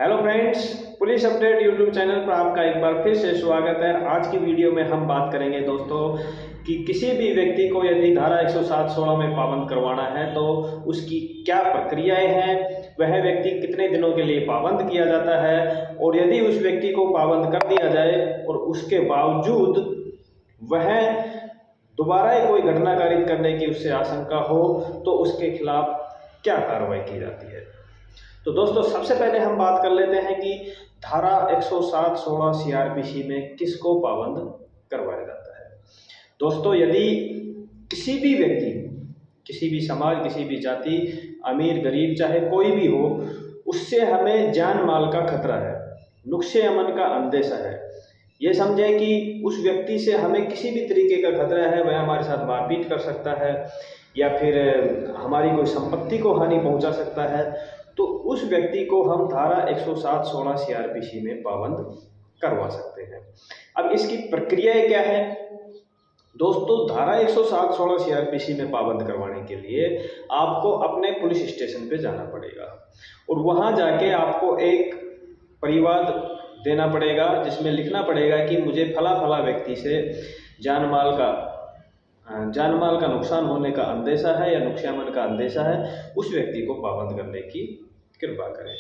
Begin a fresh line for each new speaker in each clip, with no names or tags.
Hello friends, police update YouTube channel पर आपका एक बार फिर से स्वागत है। आज की वीडियो में हम बात करेंगे दोस्तों कि किसी भी व्यक्ति को यदि धारा 107(16) में पाबंद करवाना है तो उसकी क्या प्रक्रियाएं हैं, वह व्यक्ति कितने दिनों के लिए पाबंद किया जाता है, और यदि उस व्यक्ति को पाबंद कर दिया जाए और उसके बावजूद वह दोबारा कोई घटना कारित करने की उससे आशंका हो तो उसके खिलाफ क्या कार्रवाई की जाती है। तो दोस्तों सबसे पहले हम बात कर लेते हैं कि धारा 107(16) सीआरपीसी में किसको पाबंद करवाया जाता है। दोस्तों यदि किसी भी व्यक्ति, किसी भी समाज, किसी भी जाति, अमीर गरीब चाहे कोई भी हो, उससे हमें जान माल का खतरा है, नुक्से अमन का अंदेशा है, ये समझे कि उस व्यक्ति से हमें किसी भी तरीके का खतरा है, वह हमारे साथ मारपीट कर सकता है या फिर हमारी कोई संपत्ति को हानि पहुंचा सकता है, तो उस व्यक्ति को हम धारा 107(16) सीआरपीसी में पाबंद करवा सकते हैं। अब इसकी प्रक्रिया क्या है दोस्तों? धारा 107(16) सीआरपीसी में पाबंद करवाने के लिए आपको अपने पुलिस स्टेशन पे जाना पड़ेगा और वहां जाके आपको एक परिवाद देना पड़ेगा, जिसमें लिखना पड़ेगा कि मुझे फला फला व्यक्ति से जान माल का नुकसान होने का अंदेशा है या नुकसान का अंदेशा है, उस व्यक्ति को पाबंद करने की कृपा करें।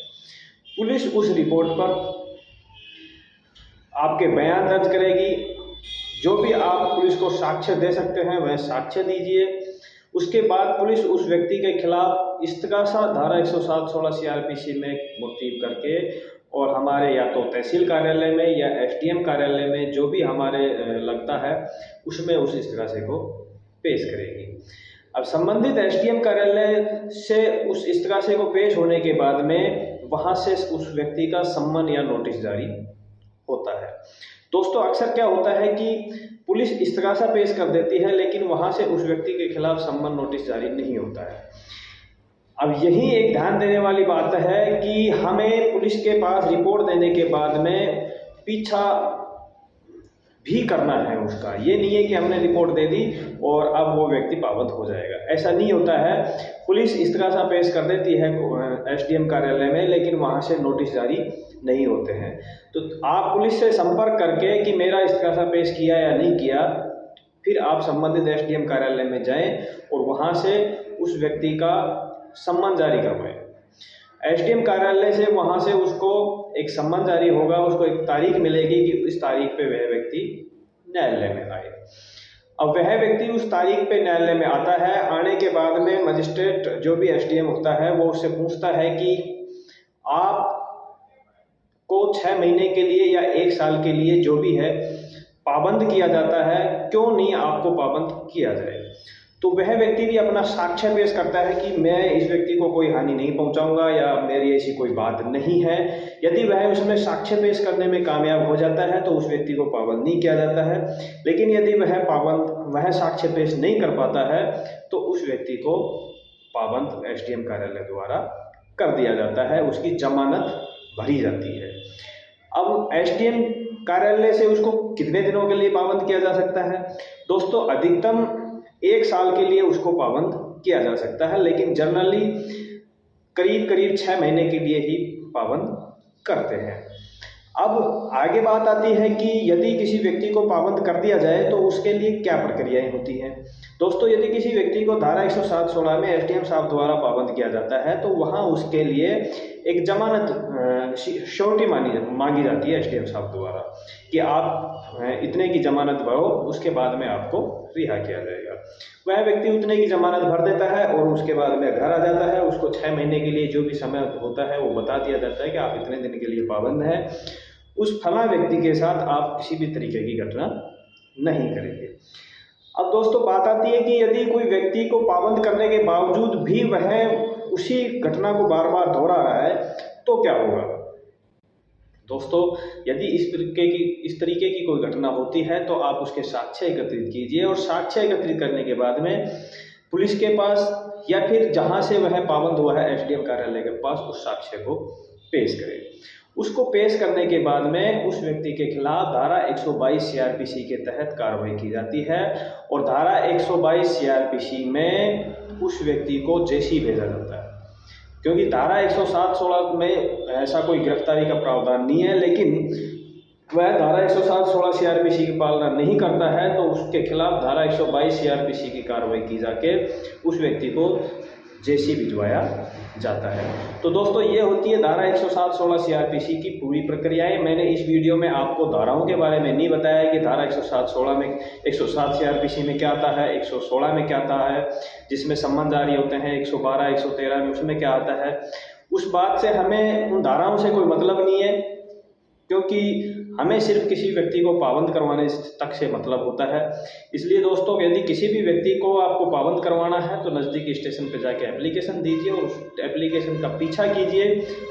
पुलिस उस रिपोर्ट पर आपके बयान दर्ज करेगी, जो भी आप पुलिस को साक्ष्य दे सकते हैं वह साक्ष्य दीजिए। उसके बाद पुलिस उस व्यक्ति के खिलाफ इस्तगासा धारा 107(16) सीआरपीसी में मुर्तीब करके और हमारे या तो तहसील कार्यालय में या एसडीएम कार्यालय में जो भी हमारे लगता है उसमें उस इस्तगासे को पेश करेगी। अब संबंधित एसडीएम कार्यालय से उस इस्तगासे को पेश होने के बाद में वहां से उस व्यक्ति का सम्मन या नोटिस जारी होता है। दोस्तों अक्सर क्या होता है कि पुलिस इस्तगासा पेश कर देती है लेकिन वहां से उस व्यक्ति के खिलाफ सम्मन नोटिस जारी नहीं होता है। अब यही एक ध्यान देने वाली बात है कि हमें पुलिस के पास रिपोर्ट देने के बाद में पीछा भी करना है उसका। ये नहीं है कि हमने रिपोर्ट दे दी और अब वो व्यक्ति पाबंद हो जाएगा, ऐसा नहीं होता है। पुलिस इस्तगासा पेश कर देती है एसडीएम कार्यालय में, लेकिन वहाँ से नोटिस जारी नहीं होते हैं। तो आप पुलिस से संपर्क करके कि मेरा इस्तगासा पेश किया या नहीं किया, फिर आप संबंधित एसडीएम कार्यालय में जाएं और वहाँ से उस व्यक्ति का सम्मन जारी करवाएं। एसडीएम कार्यालय से वहाँ से उसको एक सम्मन जारी होगा, उसको एक तारीख मिलेगी कि इस तारीख पे वह व्यक्ति न्यायालय में आए। अब वह व्यक्ति उस तारीख पे न्यायालय में आता है। आने के बाद में मजिस्ट्रेट जो भी एसडीएम होता है वो उससे पूछता है कि आप को 6 महीने के लिए या 1 साल के लिए जो भी है पाबंद किया जाता है, क्यों नहीं आपको पाबंद किया जाए। तो वह व्यक्ति भी अपना साक्ष्य पेश करता है कि मैं इस व्यक्ति को कोई हानि नहीं पहुंचाऊंगा या मेरी ऐसी कोई बात नहीं है। यदि वह उसमें साक्ष्य पेश करने में कामयाब हो जाता है तो उस व्यक्ति को पाबंद नहीं किया जाता है। लेकिन यदि वह साक्ष्य पेश नहीं कर पाता है तो उस व्यक्ति को पाबंद एसडीएम कार्यालय द्वारा कर दिया जाता है, उसकी जमानत भरी जाती है। अब एसडीएम कार्यालय से उसको कितने दिनों के लिए पाबंद किया जा सकता है? दोस्तों अधिकतम 1 साल के लिए उसको पाबंद किया जा सकता है, लेकिन जनरली करीब 6 महीने के लिए ही पाबंद करते हैं। अब आगे बात आती है कि यदि किसी व्यक्ति को पाबंद कर दिया जाए तो उसके लिए क्या प्रक्रियाएं होती हैं। दोस्तों यदि किसी व्यक्ति को धारा 107(16) में एसडीएम साहब द्वारा पाबंद किया जाता है तो वहां उसके लिए एक जमानत श्योरिटी मांगी जाती है एसडीएम साहब द्वारा कि आप इतने की जमानत भरो, उसके बाद में आपको रिहा किया जाएगा। वह व्यक्ति उतने की जमानत भर देता है और उसके बाद में घर आ जाता है। उसको 6 महीने के लिए जो भी समय होता है वो बता दिया जाता है कि आप इतने दिन के लिए पाबंद है, उस फला व्यक्ति के साथ आप किसी भी तरीके की घटना नहीं करेंगे। अब दोस्तों बात आती है कि यदि कोई व्यक्ति को पाबंद करने के बावजूद भी वह उसी घटना को बार बार दोहरा रहा है तो क्या होगा। दोस्तों यदि इस तरीके की कोई घटना होती है तो आप उसके साक्ष्य एकत्रित कीजिए और साक्ष्य एकत्रित करने के बाद में पुलिस के पास या फिर जहां से वह पाबंद हुआ है एसडीएम कार्यालय के पास उस साक्ष्य को पेश करें। उसको पेश करने के बाद में उस व्यक्ति के खिलाफ धारा 122 सीआरपीसी के तहत कार्रवाई की जाती है और धारा 122 सीआरपीसी में उस व्यक्ति को जेसी भेजा जाता है। क्योंकि धारा 107(16) में ऐसा कोई गिरफ्तारी का प्रावधान नहीं है, लेकिन वह धारा 107(16) सीआरपीसी की पालना नहीं करता है तो उसके खिलाफ धारा 122 सीआरपीसी की कार्रवाई की जाके उस व्यक्ति को जेसी भिजवाया जाता है। तो दोस्तों ये होती है धारा 107(16) सीआरपीसी की पूरी प्रक्रियाएं। मैंने इस वीडियो में आपको धाराओं के बारे में नहीं बताया कि धारा 107(16) में 107 सीआरपीसी में क्या आता है, 116 में क्या आता है, जिसमें संबंध जारी होते हैं, 112, 113 में उसमें क्या आता है। उस बात से हमें उन धाराओं से कोई मतलब नहीं है, क्योंकि हमें सिर्फ किसी व्यक्ति को पाबंद करवाने तक से मतलब होता है। इसलिए दोस्तों यदि किसी भी व्यक्ति को आपको पाबंद करवाना है तो नज़दीकी स्टेशन पर जाके एप्लीकेशन दीजिए और उस एप्लीकेशन का पीछा कीजिए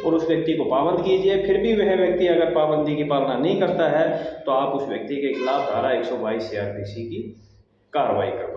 और उस व्यक्ति को पाबंद कीजिए। फिर भी वह व्यक्ति अगर पाबंदी की पालना नहीं करता है तो आप उस व्यक्ति के खिलाफ धारा 122 सीआरपीसी की कार्रवाई करें।